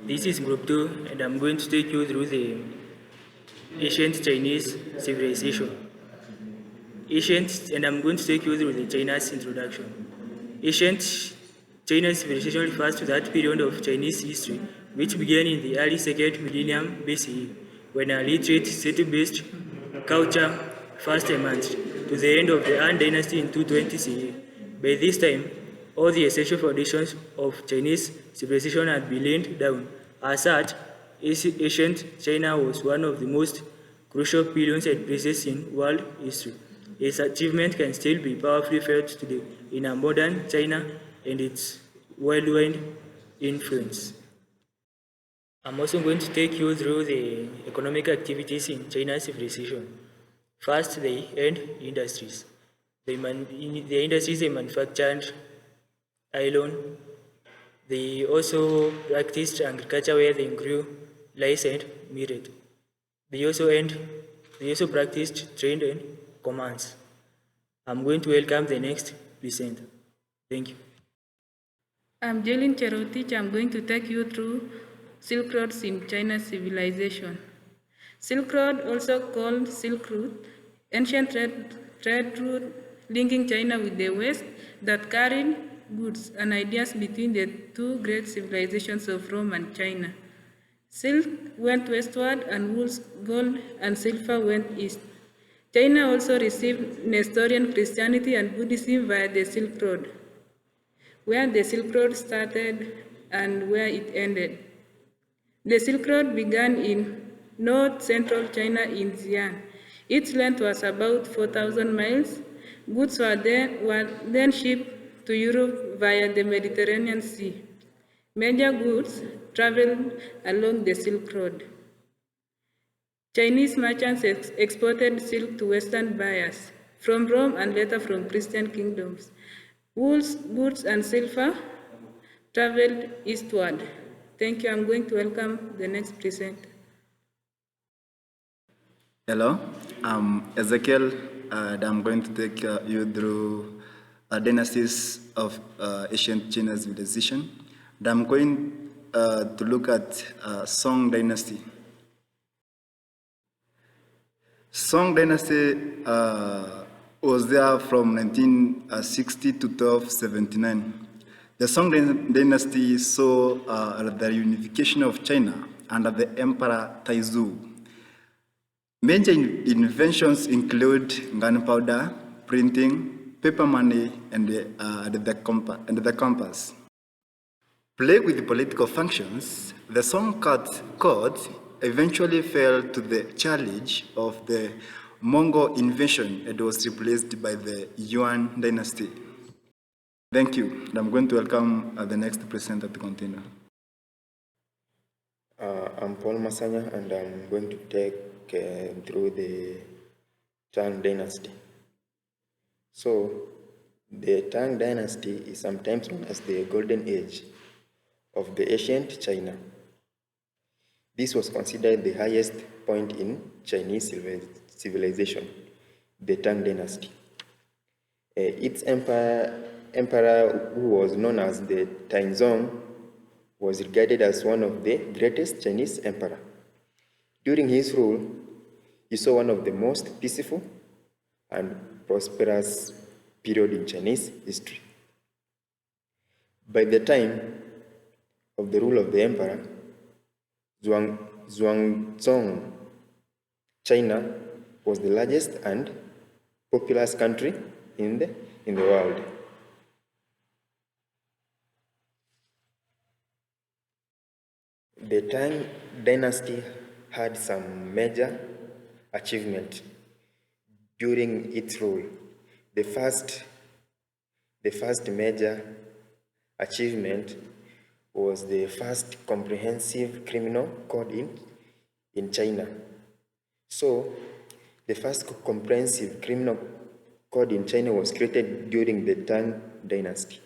This is group 2, and I'm going to take you through the ancient Chinese civilization. And I'm going to take you through the China's introduction. Ancient China's civilization refers to that period of Chinese history which began in the early second millennium BCE, when a literate city-based culture first emerged, to the end of the Han Dynasty in 220 CE. By this time, all the essential foundations of Chinese civilization had been laid down. As such, ancient China was one of the most crucial periods and places in world history. Its achievement can still be powerfully felt today in a modern China and its worldwide influence. I'm also going to take you through the economic activities in China's civilization. First, the end industries. In the industries they manufactured iron. They also practiced agriculture where they grew rice and millet. They also and they also practiced trade and commerce. I'm going to welcome the next presenter. Thank you. I'm Jolin Cherotich. I'm going to take you through Silk Roads in China's civilization. Silk Road, also called Silk Route, ancient trade route linking China with the West that carried goods and ideas between the two great civilizations of Rome and China. Silk went westward and wool, gold, and silver went east. China also received Nestorian Christianity and Buddhism via the Silk Road, where the Silk Road started and where it ended. The Silk Road began in north-central China in Xi'an. Its length was about 4,000 miles. Goods were then shipped to Europe via the Mediterranean Sea. Major goods traveled along the Silk Road. Chinese merchants exported silk to Western buyers from Rome and later from Christian kingdoms. Wools, goods, and silver traveled eastward. Thank you. I'm going to welcome the next presenter. Hello, I'm Ezekiel, and I'm going to take you through dynasties of ancient China civilization. And I'm going to look at Song Dynasty. Song Dynasty was there from 1960 to 1279. The Song Dynasty saw the unification of China under the Emperor Taizu. Major inventions include gunpowder, printing, paper money, and the compass. Plagued with political functions, the Song court eventually fell to the challenge of the Mongol invasion and was replaced by the Yuan dynasty. Thank you. And I'm going to welcome the next presenter to continue. I'm Paul Masanya, and I'm going to take through the Tang Dynasty. So, the Tang Dynasty is sometimes known as the Golden Age of the ancient China. This was considered the highest point in Chinese civilization, the Tang Dynasty. Its emperor, who was known as the Taizong, was regarded as one of the greatest Chinese emperors. During his rule, he saw one of the most peaceful and prosperous period in Chinese history. By the time of the rule of the emperor, Zhuangzong, China was the largest and populous country in the world. The Tang Dynasty had some major achievement during its rule. The first major achievement was the first comprehensive criminal code in China. So, the first comprehensive criminal code in China was created during the Tang Dynasty.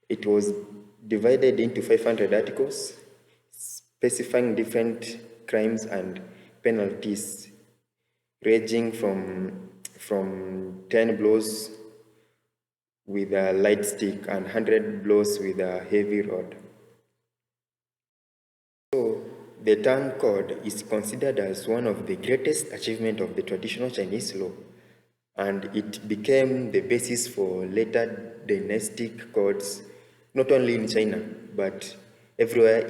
It was divided into 500 articles, specifying different crimes and penalties, ranging from 10 blows with a light stick and 100 blows with a heavy rod. the Tang Code is considered as one of the greatest achievements of the traditional Chinese law, and it became the basis for later dynastic codes, not only in China, but everywhere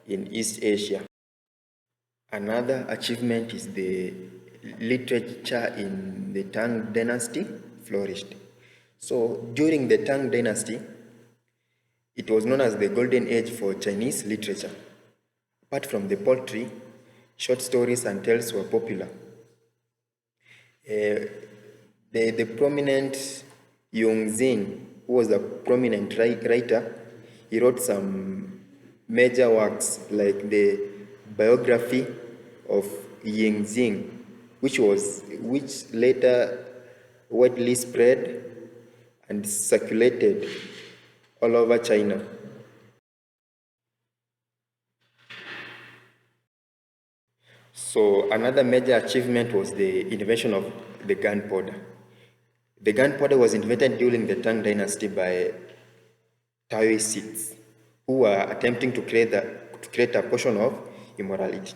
in East Asia. Another achievement is the literature in the Tang Dynasty flourished. So during the Tang Dynasty, it was known as the golden age for Chinese literature. Apart from the poetry, short stories and tales were popular. The prominent Yong Zing, who was a prominent writer, he wrote some major works like the biography of Ying Zing, which later widely spread and circulated all over China. So another major achievement was the invention of the gunpowder. The gunpowder was invented during the Tang Dynasty by Taoists who were attempting to create a portion of immorality.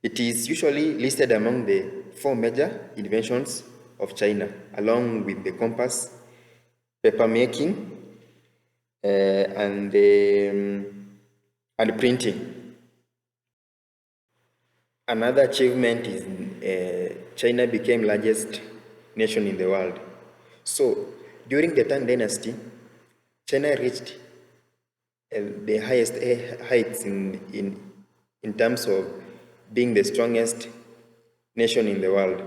It is usually listed among the 4 major inventions of China, along with the compass, paper making, and printing. Another achievement is China became largest nation in the world. So during the Tang Dynasty, China reached the highest heights in terms of being the strongest nation in the world.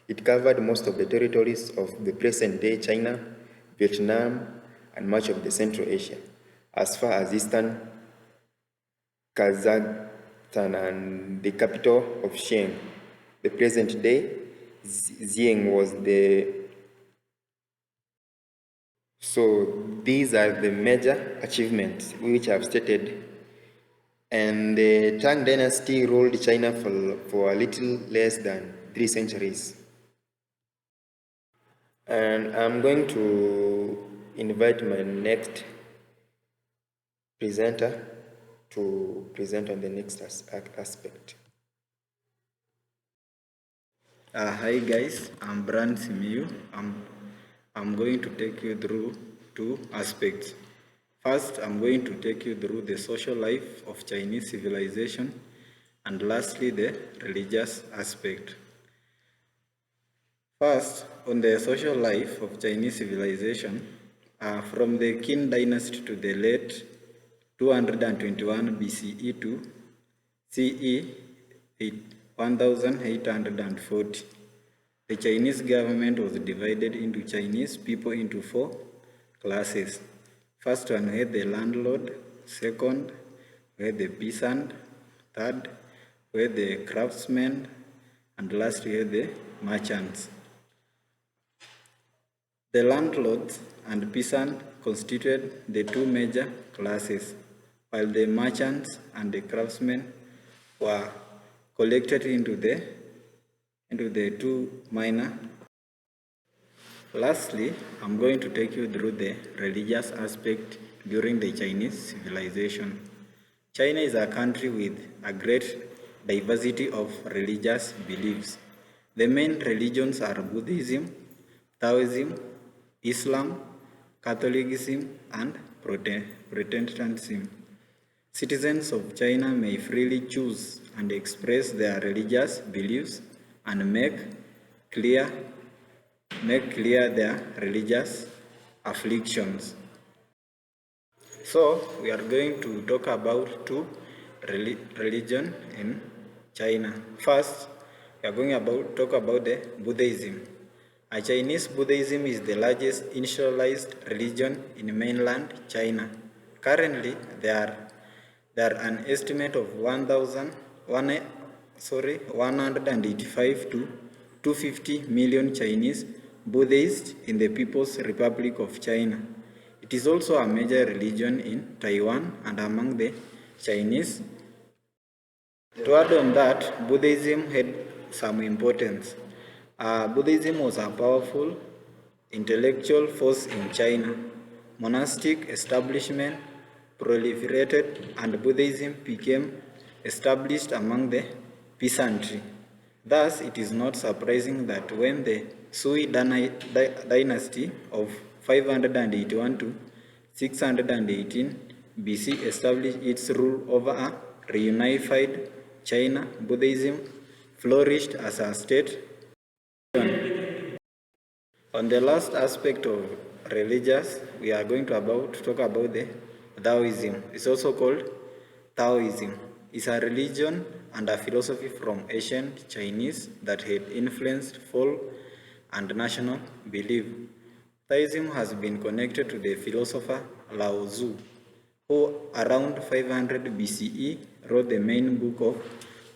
It covered most of the territories of the present-day China, Vietnam, and much of the Central Asia, as far as Eastern Kazakhstan and the capital of Xi'an. The present-day Xi'an was So these are the major achievements which I have stated. And the Tang Dynasty ruled China for a little less than 3 centuries. And I'm going to invite my next presenter to present on the next aspect. Hi guys, I'm Brand Simiyu. I'm going to take you through 2 aspects. First, I'm going to take you through the social life of Chinese civilization, and lastly, the religious aspect. First, on the social life of Chinese civilization, from the Qin dynasty to the late 221 BCE to CE 1840, the Chinese government was divided into Chinese people into 4 classes. First one, we had the landlord. Second, we had the peasant. Third, we had the craftsmen. And last, we had the merchants. The landlords and peasants constituted the 2 major classes, while the merchants and the craftsmen were collected into the 2 minor. Lastly, I'm going to take you through the religious aspect during the Chinese civilization. China is a country with a great diversity of religious beliefs. The main religions are Buddhism, Taoism, Islam, Catholicism, and Protestantism. Citizens of China may freely choose and express their religious beliefs and make clear their religious afflictions. So, we are going to talk about 2 religions in China. First, we are going to talk about the Buddhism. A Chinese Buddhism is the largest institutionalized religion in mainland China. Currently, there are an estimate of 185 to 250 million Chinese Buddhists in the People's Republic of China. It is also a major religion in Taiwan and among the Chinese. To add on that, Buddhism had some importance. Buddhism was a powerful intellectual force in China. Monastic establishment proliferated and Buddhism became established among the peasantry. Thus, it is not surprising that when the Sui dynasty of 581 to 618 BC established its rule over a reunified China, Buddhism flourished as a state. On the last aspect of religious, we are going to talk about the Taoism. It's also called Taoism. It's a religion and a philosophy from ancient Chinese that had influenced folk and national belief. Taoism has been connected to the philosopher Lao Tzu, who around 500 BCE wrote the main book of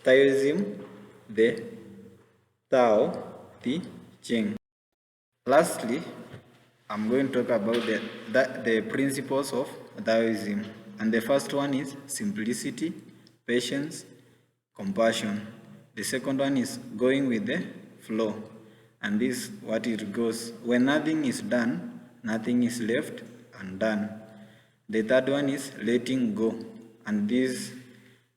Taoism, the Tao Te Ching. Lastly, I'm going to talk about the principles of Taoism. And the first one is simplicity, patience, compassion. The second one is going with the flow. And this what it goes. When nothing is done, nothing is left undone. The third one is letting go. And this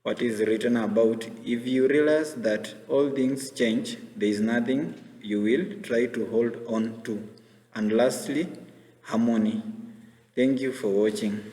what is written about. If you realize that all things change, there is nothing you will try to hold on to. And lastly, harmony. Thank you for watching.